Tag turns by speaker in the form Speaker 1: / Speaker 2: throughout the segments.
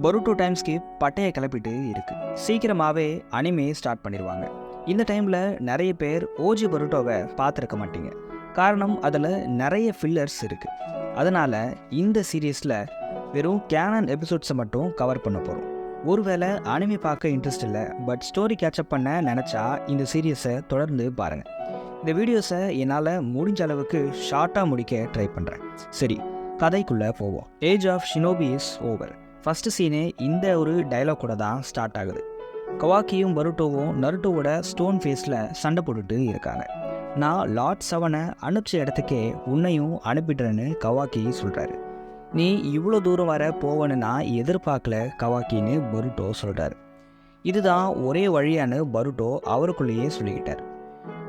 Speaker 1: பொருட்டோ time skip பட்டையை கிளப்பிட்டு இருக்கு. சீக்கிரமாகவே அனிமே ஸ்டார்ட் பண்ணிடுவாங்க. இந்த டைமில் நிறைய பேர் ஓஜி பருட்டோவை பார்த்துருக்க மாட்டீங்க. காரணம் அதில் நிறைய ஃபில்லர்ஸ் இருக்குது. அதனால் இந்த சீரீஸில் வெறும் கேனன் எபிசோட்ஸை மட்டும் கவர் பண்ண போகிறோம். ஒருவேளை அனிமே பார்க்க இன்ட்ரெஸ்ட் இல்லை, பட் ஸ்டோரி கேட்சப் பண்ண நினச்சா இந்த சீரீஸை தொடர்ந்து பாருங்கள். இந்த வீடியோஸை என்னால் முடிஞ்ச அளவுக்கு ஷார்ட்டாக முடிக்க ட்ரை பண்ணுறேன். சரி, கதைக்குள்ளே போவோம். Age of Shinobi is over. First சீனே இந்த ஒரு டைலாக் கூட தான் ஸ்டார்ட் ஆகுது. கவாக்கியும் பருட்டோவும் நருட்டோவோட ஸ்டோன் ஃபேஸில் சண்டை போட்டுட்டு இருக்காங்க. நான் லார்ட் 7 அனுப்பிச்ச இடத்துக்கே உன்னையும் அனுப்பிடுறேன்னு கவாக்கி சொல்கிறாரு. நீ இவ்வளோ தூரம் வர போவன்னு நான் எதிர்பார்க்கல கவாக்கின்னு பருட்டோ சொல்கிறாரு. இதுதான் ஒரே வழியான்னு பருட்டோ அவருக்குள்ளேயே சொல்லிக்கிட்டார்.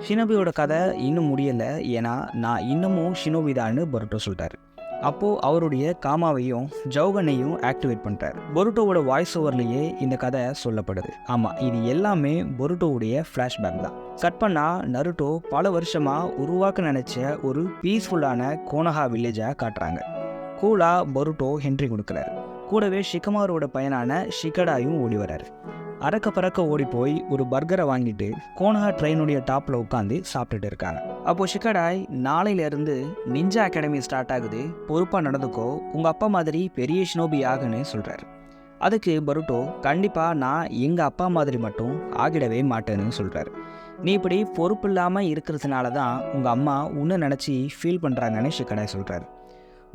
Speaker 1: ஷினோபியோட கதை இன்னும் முடியலை, ஏன்னா நான் இன்னமும் ஷினோபிதான்னு பருட்டோ சொல்கிறாரு. அப்போது அவருடைய காமாவையும் ஜவுகனையும் ஆக்டிவேட் பண்ணுறாரு. பொருட்டோவோட வாய்ஸ் ஓவர்லேயே இந்த கதை சொல்லப்படுது. ஆமாம், இது எல்லாமே பொருட்டோவுடைய ஃப்ளாஷ்பேக் தான். கட் பண்ணால் நருட்டோ பல வருஷமாக உருவாக்க நினச்ச ஒரு பீஸ்ஃபுல்லான கோனஹா வில்லேஜை காட்டுறாங்க. கூலாக பொருட்டோ ஹென்ட்ரி கொடுக்குறாரு. கூடவே ஷிகமாரோட பையனான ஷிகடாயும் ஓடி வராரு. அறக்க பறக்க ஓடி போய் ஒரு பர்கரை வாங்கிட்டு கோனஹா ட்ரெயினுடைய டாப்பில் உட்காந்து சாப்பிட்டுட்டு இருக்காங்க. அப்போது ஷிகடாய், நாளையிலேருந்து நிஞ்சா அகாடமி ஸ்டார்ட் ஆகுது, பொறுப்பாக நடந்துக்கோ, உங்கள் அப்பா மாதிரி பெரிய ஷினோபி ஆகுன்னு சொல்கிறாரு. அதுக்கு பருட்டோ, கண்டிப்பாக நான் எங்கள் அப்பா மாதிரி மட்டும் ஆகிடவே மாட்டேன்னு சொல்கிறாரு. நீ இப்படி பொறுப்பு இல்லாமல் இருக்கிறதுனால தான் உங்கள் அம்மா உன்னை நினச்சி ஃபீல் பண்ணுறாங்கன்னு ஷிகடாய் சொல்கிறாரு.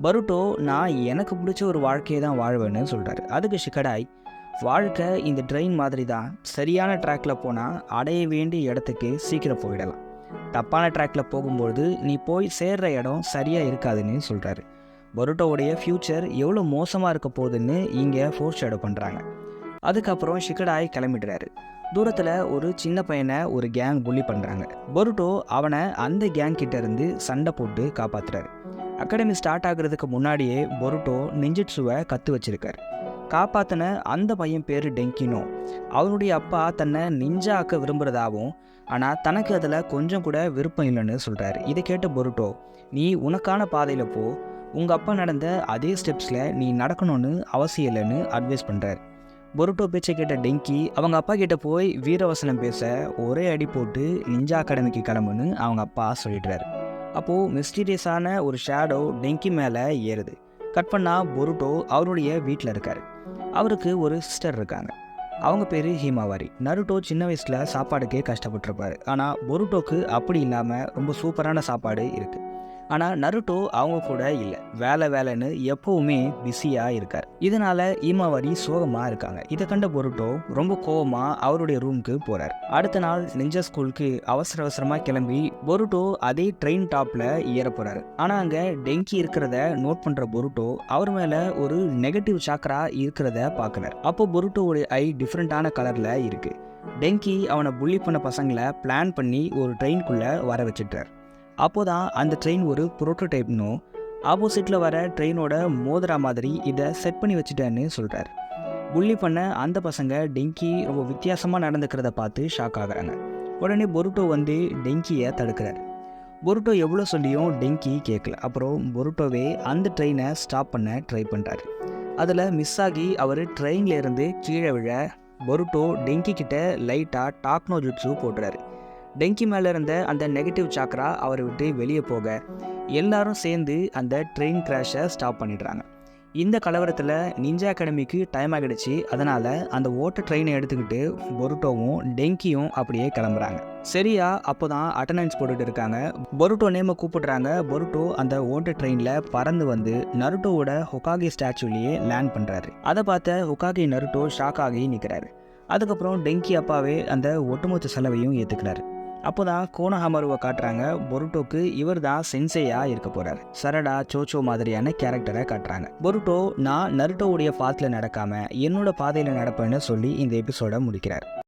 Speaker 1: பருட்டோ, நான் எனக்கு பிடிச்ச ஒரு வாழ்க்கையை தான் வாழ்வேன்னு சொல்கிறாரு. அதுக்கு ஷிகடாய், வாழ்க்கை இந்த ட்ரெயின் மாதிரி தான், சரியான ட்ராக்கில் போனால் அடைய வேண்டிய இடத்துக்கு சீக்கிரம் போயிடலாம், தப்பான ட்ராக்கில் போகும்போது நீ போய் சேர்கிற இடம் சரியாக இருக்காதுன்னு சொல்கிறாரு. பருட்டோவுடைய ஃப்யூச்சர் எவ்வளோ மோசமாக இருக்க போகுதுன்னு இங்கே ஃபோர்ஸ் ஷேடோ பண்ணுறாங்க. அதுக்கப்புறம் ஷிகடாய் கிளம்பிடுறாரு. தூரத்தில் ஒரு சின்ன பையனை ஒரு கேங் புள்ளி பண்ணுறாங்க. பருட்டோ அவனை அந்த கேங் கிட்ட இருந்து சண்டை போட்டு காப்பாற்றுறாரு. அகாடமி ஸ்டார்ட் ஆகுறதுக்கு முன்னாடியே பருட்டோ நெஞ்சிட்சுவை கற்று வச்சிருக்காரு. காப்பாற்றின அந்த பையன் பேர் டெங்கினோ. அவனுடைய அப்பா தன்னை நிஞ்சா ஆக்க விரும்புகிறதாகவும், ஆனால் தனக்கு அதில் கொஞ்சம் கூட விருப்பம் இல்லைன்னு சொல்கிறாரு. இதை கேட்ட பருட்டோ, நீ உனக்கான பாதையில் போ, உங்கள் அப்பா நடந்த அதே ஸ்டெப்ஸில் நீ நடக்கணும்னு அவசியம் இல்லைன்னு அட்வைஸ் பண்ணுறாரு. பருட்டோ பேச்சை கேட்ட டெங்கி அவங்க அப்பா கிட்ட போய் வீரவசனம் பேச ஒரே அடி போட்டு நிஞ்சா அகாடமிக்கு கிளம்புன்னு அவங்க அப்பா சொல்லிடுறாரு. அப்போது மிஸ்டீரியஸான ஒரு ஷேடோ டெங்கி மேலே ஏறுது. கட் பண்ணால் பருட்டோ அவருடைய வீட்டில் இருக்கார். அவருக்கு ஒரு சிஸ்டர் இருக்காங்க. அவங்க பேர் ஹீமாவாரி. நருட்டோ சின்ன வயசில் சாப்பாடுக்கே கஷ்டப்பட்டுருப்பார். ஆனால் பருட்டோக்கு அப்படி இல்லாமல் ரொம்ப சூப்பரான சாப்பாடு இருக்குது. ஆனால் நருட்டோ அவங்க கூட இல்லை, வேலைன்னு எப்போவுமே பிஸியாக இருக்கார். இதனால் ஹீமாவாரி சோகமாக இருக்காங்க. இதை கண்ட பருட்டோ ரொம்ப கோவமாக அவருடைய ரூமுக்கு போகிறார். அடுத்த நாள் நிஞ்சா ஸ்கூலுக்கு அவசரமாக கிளம்பி பருட்டோ அதே ட்ரெயின் டாப்பில் ஏற போகிறாரு. ஆனால் அங்கே டெங்கி இருக்கிறத நோட் பண்ணுற பருட்டோ அவர் மேலே ஒரு நெகட்டிவ் சாக்கரா இருக்கிறத பார்க்குறார். அப்போ பருட்டோவுடைய ஐ டிஃப்ரெண்ட்டான கலரில் இருக்குது. டெங்கி அவனை புள்ளி பண்ண பசங்களை பிளான் பண்ணி ஒரு ட்ரெயின்குள்ளே வர வச்சுட்டார். அப்போதான் அந்த ட்ரெயின் ஒரு ப்ரோட்டோடைப்னும் ஆப்போசிட்டில் வர ட்ரெயினோட மோதிரா மாதிரி இதை செட் பண்ணி வச்சுட்டேன்னு சொல்கிறார். புள்ளி பண்ண அந்த பசங்க டெங்கி ரொம்ப வித்தியாசமாக நடந்துக்கிறத பார்த்து ஷாக் ஆகுறாங்க. உடனே பருட்டோ வந்து டெங்கியை தடுக்கிறார். பருட்டோ எவ்வளோ சொல்லியும் டெங்கி கேட்கல. அப்புறம் பருட்டோவே அந்த ட்ரெயினை ஸ்டாப் பண்ண ட்ரை பண்ணுறாரு. அதில் மிஸ் ஆகி அவர் ட்ரெயின்லேருந்து கீழே விழ பருட்டோ டெங்கி கிட்ட லைட்டாக டாக்னோ ஜுட்ஸு போடுறாரு. டெங்கி மேலே இருந்த அந்த நெகட்டிவ் சாக்கரா அவரை விட்டு வெளியே போக எல்லாரும் சேர்ந்து அந்த ட்ரெயின் கிராஷை ஸ்டாப் பண்ணிடுறாங்க. இந்த கலவரத்தில் நிஞ்சா அகாடமிக்கு டைம் ஆகிடுச்சு. அதனால் அந்த ஓட்ட ட்ரெயினை எடுத்துக்கிட்டு பருட்டோவும் டெங்கியும் அப்படியே கிளம்புறாங்க. சரியா அப்போ தான் அட்டண்டன்ஸ் போட்டுட்டு இருக்காங்க. பருட்டோ நேமை கூப்பிடுறாங்க. பருட்டோ அந்த ஓட்ட ட்ரெயினில் பறந்து வந்து நருட்டோவோட ஹொகாகி ஸ்டாச்சுலேயே லேண்ட் பண்ணுறாரு. அதை பார்த்த ஹொகாகி நருட்டோ ஷாக் ஆகி நிற்கிறாரு. அதுக்கப்புறம் டெங்கி அப்பாவே அந்த ஒட்டுமொத்த செலவையும் ஏற்றுக்கிறாரு. அப்போ தான் கோனஹாமருவை காட்டுறாங்க. பருட்டோக்கு இவர் தான் சென்சேயாக இருக்க போகிறார். சரடா சோச்சோ மாதிரியான கேரக்டரை காட்டுறாங்க. பருட்டோ, நான் நருட்டோவுடைய பாத்தில் நடக்காமல் என்னோட பாதையில் நடப்பேன்னு சொல்லி இந்த எபிசோட முடிக்கிறார்.